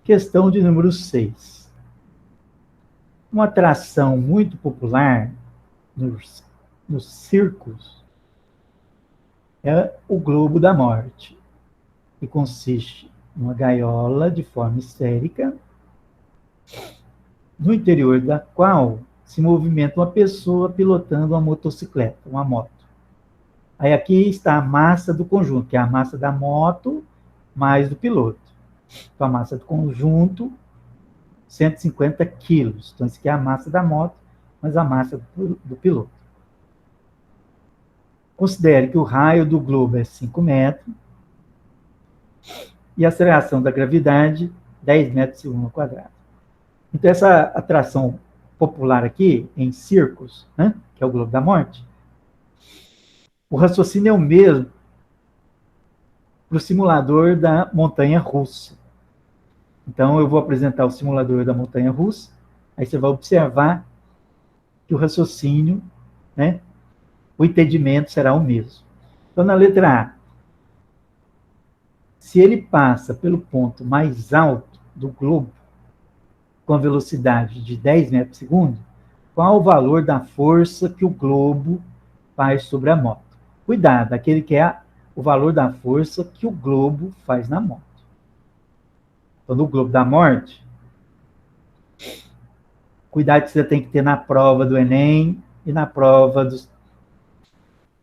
Questão de número 6. Uma atração muito popular nos circos é o Globo da Morte, que consiste em uma gaiola de forma esférica, no interior da qual se movimenta uma pessoa pilotando uma motocicleta, uma moto. Aí aqui está a massa do conjunto, que é a massa da moto mais do piloto. Então, a massa do conjunto, 150 quilos. Então, isso aqui é a massa da moto, mas a massa do piloto. Considere que o raio do globo é 5 metros e a aceleração da gravidade, 10 metros por segundo ao quadrado. Então, essa atração popular aqui, em circos, né, que é o Globo da Morte, o raciocínio é o mesmo para o simulador da montanha-russa. Então, eu vou apresentar o simulador da montanha-russa, aí você vai observar que o raciocínio, né, o entendimento será o mesmo. Então, na letra A, se ele passa pelo ponto mais alto do globo, com a velocidade de 10 metros por segundo, qual o valor da força que o globo faz sobre a moto? Cuidado, aquele que é o valor da força que o globo faz na moto. Então, no Globo da Morte, cuidado que você tem que ter na prova do Enem e na prova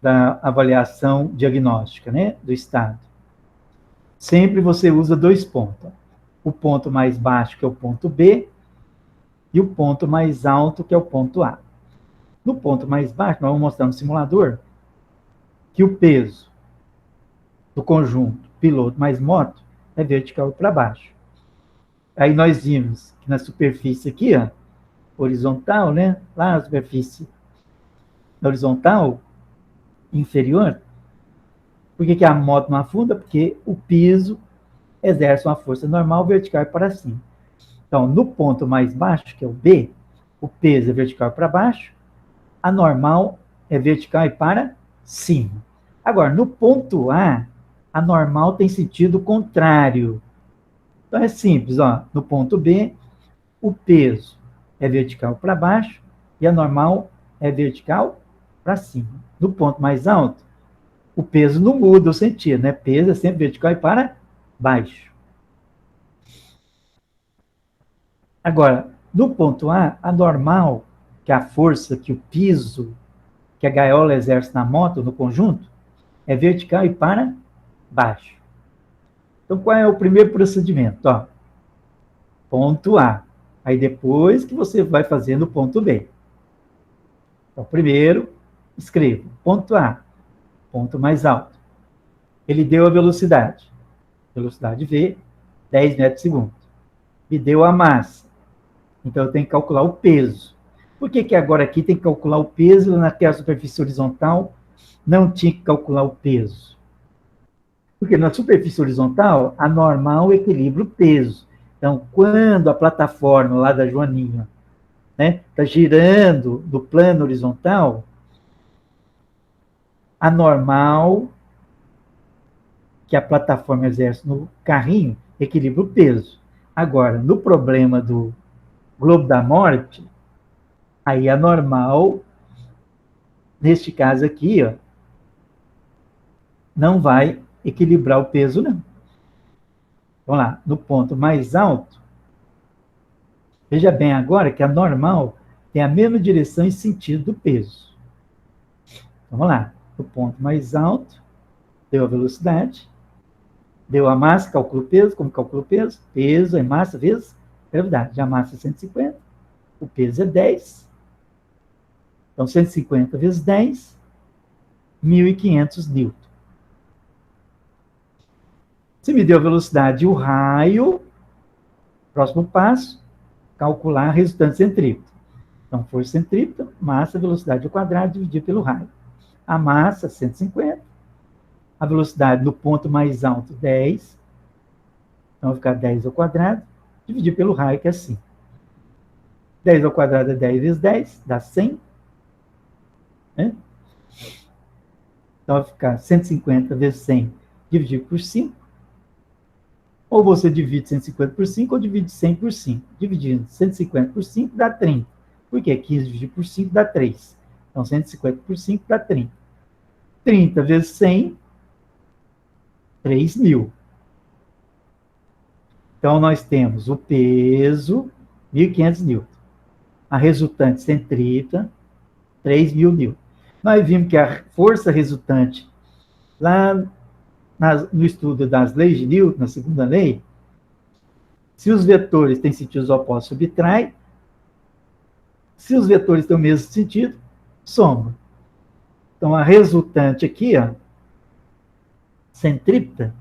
da avaliação diagnóstica, né, do Estado. Sempre você usa 2 pontos. O ponto mais baixo, que é o ponto B, e o ponto mais alto, que é o ponto A. No ponto mais baixo, nós vamos mostrar no simulador que o peso do conjunto piloto mais moto é vertical para baixo. Aí nós vimos que na superfície aqui, ó, horizontal, né? Lá na superfície horizontal inferior, por que a moto não afunda? Porque o piso exerce uma força normal vertical e para cima. Então, no ponto mais baixo, que é o B, o peso é vertical para baixo, a normal é vertical e para cima. Agora, no ponto A, a normal tem sentido contrário. Então, é simples, ó. No ponto B, o peso é vertical para baixo e a normal é vertical para cima. No ponto mais alto, o peso não muda o sentido, né? Peso é sempre vertical e para baixo. Agora, no ponto A, a normal, que é a força que o piso, que a gaiola exerce na moto, no conjunto, é vertical e para baixo. Então, qual é o primeiro procedimento? Ó, ponto A. Aí depois que você vai fazendo o ponto B. Então, primeiro, escrevo ponto A, ponto mais alto. Ele deu a velocidade. Velocidade V, 10 metros por segundo. Me deu a massa. Então, eu tenho que calcular o peso. Por que agora aqui tem que calcular o peso, naquela superfície horizontal não tinha que calcular o peso? Porque na superfície horizontal, a normal equilibra o peso. Então, quando a plataforma lá da Joaninha está girando no plano horizontal, a normal que a plataforma exerce no carrinho equilibra o peso. Agora, no problema do Globo da Morte, aí a normal, neste caso aqui, ó, não vai equilibrar o peso, não. Vamos lá, no ponto mais alto, veja bem agora que a normal tem a mesma direção e sentido do peso. Vamos lá, no ponto mais alto, deu a velocidade, deu a massa, calcula o peso, como calcula o peso? Peso é massa vezes gravidade. A massa é 150, o peso é 10. Então, 150 vezes 10, 1.500 newton. Se me deu a velocidade e o raio, próximo passo, calcular a resultante centrípeta. Então, força centrípeta, massa, velocidade ao quadrado, dividido pelo raio. A massa, 150. A velocidade no ponto mais alto, 10. Então, vai ficar 10 ao quadrado, dividido pelo raio, que é 5. 10 ao quadrado é 10 vezes 10, dá 100. Né? Então, vai ficar 150 vezes 100 dividido por 5. Ou você divide 150 por 5 ou divide 100 por 5. Dividindo 150 por 5 dá 30. Por quê? 15 dividido por 5 dá 3. Então, 150 por 5 dá 30. 30 vezes 100, 3.000. Então, nós temos o peso, 1.500 newton. A resultante centrípeta, 3.000 newton. Nós vimos que a força resultante, lá no estudo das leis de Newton, na segunda lei, se os vetores têm sentidos opostos, subtrai. Se os vetores têm o mesmo sentido, soma. Então, a resultante aqui, ó, centrípeta,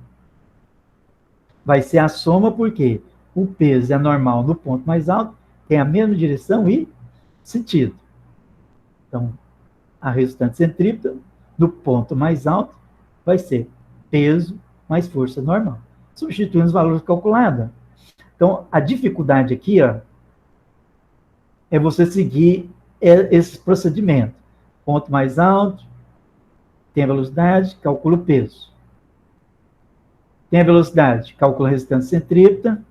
vai ser a soma porque o peso é normal no ponto mais alto, tem a mesma direção e sentido. Então, a resultante centrípeta no ponto mais alto vai ser peso mais força normal. Substituindo os valores calculados. Então, a dificuldade aqui, ó, é você seguir esse procedimento. Ponto mais alto, tem a velocidade, calcula o peso. Tem a velocidade, calcula a resistência centrípeta.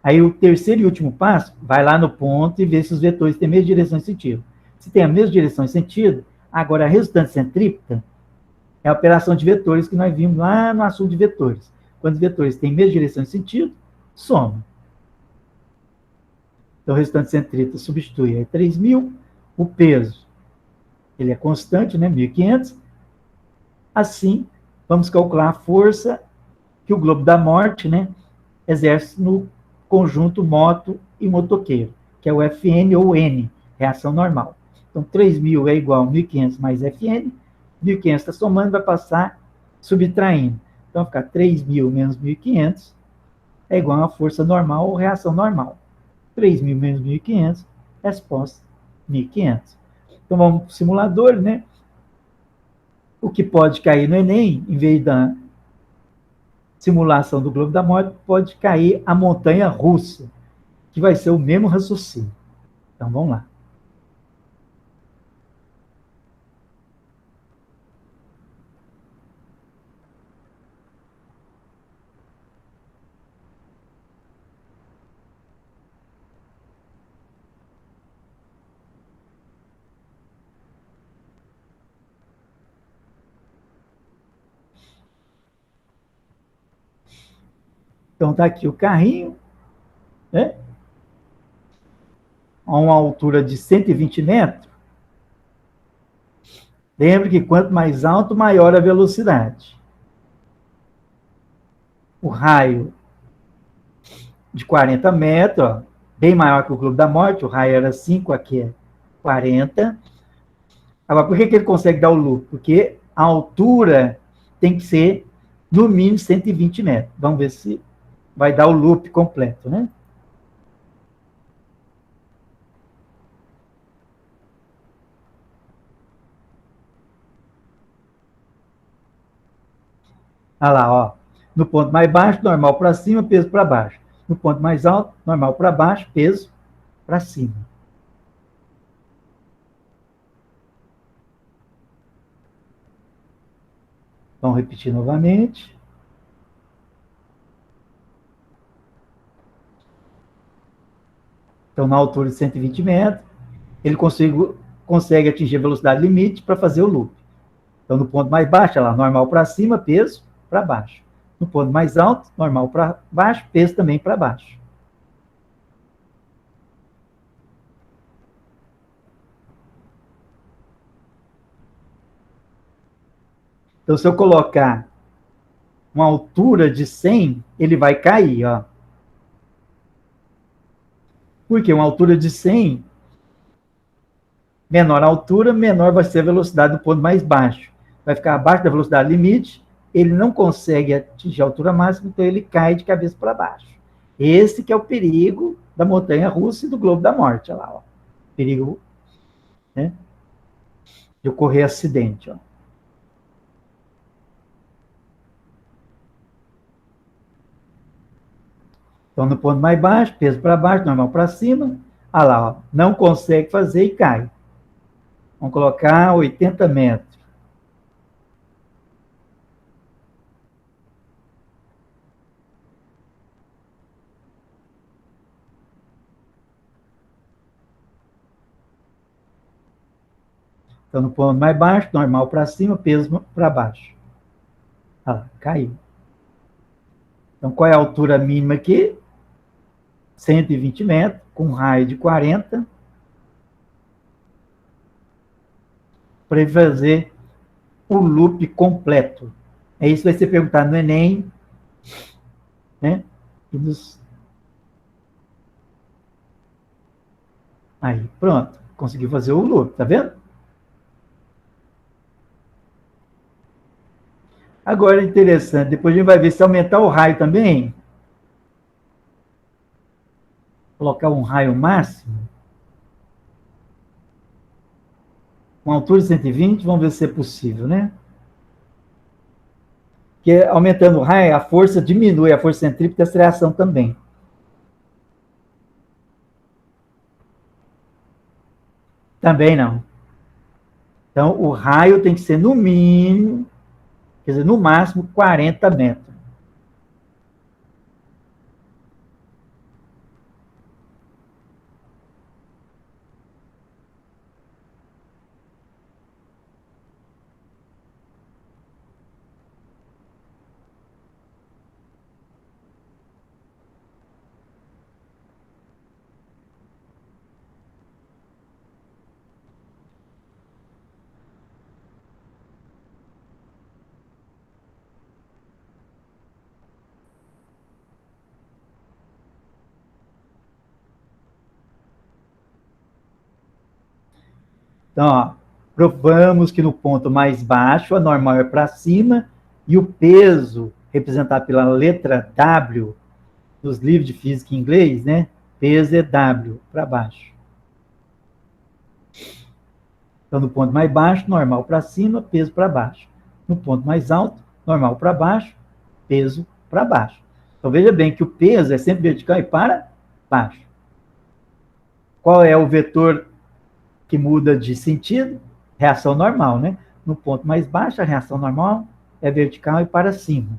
Aí o terceiro e último passo, vai lá no ponto e vê se os vetores têm a mesma direção e sentido. Se tem a mesma direção e sentido, agora a resultante centrípeta é a operação de vetores que nós vimos lá no assunto de vetores. Quando os vetores têm a mesma direção e sentido, soma. Então, o resultante centrípeta substitui aí 3.000. O peso, ele é constante, né? 1.500. Assim, vamos calcular a força que o globo da morte, né, exerce no conjunto moto e motoqueiro, que é o Fn ou N, reação normal. Então, 3.000 é igual a 1.500 mais Fn. 1.500 está somando, vai passar subtraindo. Então, vai ficar 3.000 menos 1.500 é igual a uma força normal ou reação normal. 3.000 menos 1.500, resposta 1.500. Então, vamos para o simulador, né? O que pode cair no Enem, em vez da simulação do globo da morte, pode cair a montanha russa, que vai ser o mesmo raciocínio. Então, vamos lá. Então, está aqui o carrinho, né? A uma altura de 120 metros. Lembre que quanto mais alto, maior a velocidade. O raio de 40 metros, ó, bem maior que o globo da morte, o raio era 5, aqui é 40. Agora, por que ele consegue dar o loop? Porque a altura tem que ser no mínimo 120 metros. Vamos ver se vai dar o loop completo, né? Olha lá, ó. No ponto mais baixo, normal para cima, peso para baixo. No ponto mais alto, normal para baixo, peso para cima. Vamos repetir novamente. Então, na altura de 120 metros, ele consegue atingir a velocidade limite para fazer o loop. Então, no ponto mais baixo, lá, normal para cima, peso para baixo. No ponto mais alto, normal para baixo, peso também para baixo. Então, se eu colocar uma altura de 100, ele vai cair, ó. Porque uma altura de 100, menor a altura, menor vai ser a velocidade do ponto mais baixo. Vai ficar abaixo da velocidade limite, ele não consegue atingir a altura máxima, então ele cai de cabeça para baixo. Esse que é o perigo da montanha russa e do globo da morte, olha lá, ó. Perigo, né, de ocorrer acidente, ó. Então, no ponto mais baixo, peso para baixo, normal para cima, olha lá, ó, não consegue fazer e cai. Vamos colocar 80 metros. Então, no ponto mais baixo, normal para cima, peso para baixo. Olha lá, caiu. Então, qual é a altura mínima aqui? 120 metros, com raio de 40. Para ele fazer o loop completo. É isso que vai ser perguntado no Enem, né? E nos... Aí, pronto. Conseguiu fazer o loop, tá vendo? Agora é interessante, depois a gente vai ver se aumentar o raio também, colocar um raio máximo, com altura de 120, vamos ver se é possível, né? Porque aumentando o raio, a força diminui, a força centrípeta e a aceleração também. Também não. Então, o raio tem que ser no mínimo, quer dizer, no máximo 40 metros. Então, ó, provamos que no ponto mais baixo, a normal é para cima, e o peso, representado pela letra W, nos livros de física em inglês, né? Peso é W, para baixo. Então, no ponto mais baixo, normal para cima, peso para baixo. No ponto mais alto, normal para baixo, peso para baixo. Então, veja bem que o peso é sempre vertical e para baixo. Qual é o vetor que muda de sentido? Reação normal, né? No ponto mais baixo, a reação normal é vertical e para cima.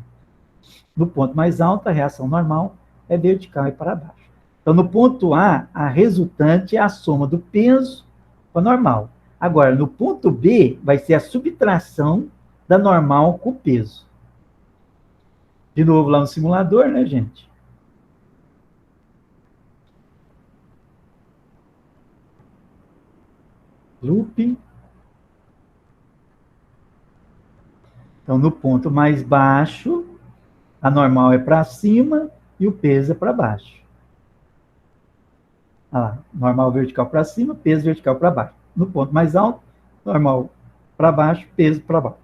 No ponto mais alto, a reação normal é vertical e para baixo. Então, no ponto a resultante é a soma do peso com a normal. Agora, no ponto B, vai ser a subtração da normal com o peso. De novo, lá no simulador, né, gente? Loop. Então, no ponto mais baixo, a normal é para cima e o peso é para baixo. Ah, normal vertical para cima, peso vertical para baixo. No ponto mais alto, normal para baixo, peso para baixo.